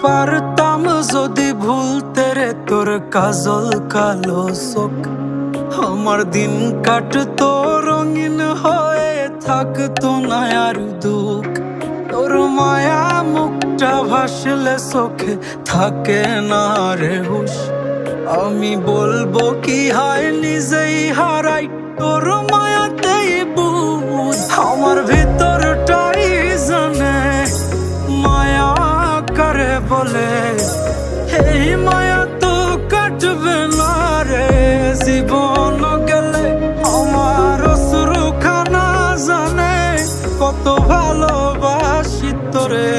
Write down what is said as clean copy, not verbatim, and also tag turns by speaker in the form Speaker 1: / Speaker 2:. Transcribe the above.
Speaker 1: পারতাম যদি ভুলতে রে তোর কাজল কালো চোখ, আমার দিন কাটতো রঙিন হয়ে, থাকতো না আর দুঃখ। তোর মায়া মুখটা ভাসলে চোখে থাকে না রে হুশ, আমি বলবো কি হয় নিজেই হারাই তোর মায়াতেই বুঝ। আমার ভিতরটাই জানে মায়া করে বলে, এই মায়া তো কাটবে না রে জীবন গেলে। আমার অশ্রুখানা জানে কত ভালোবাসি তোরে।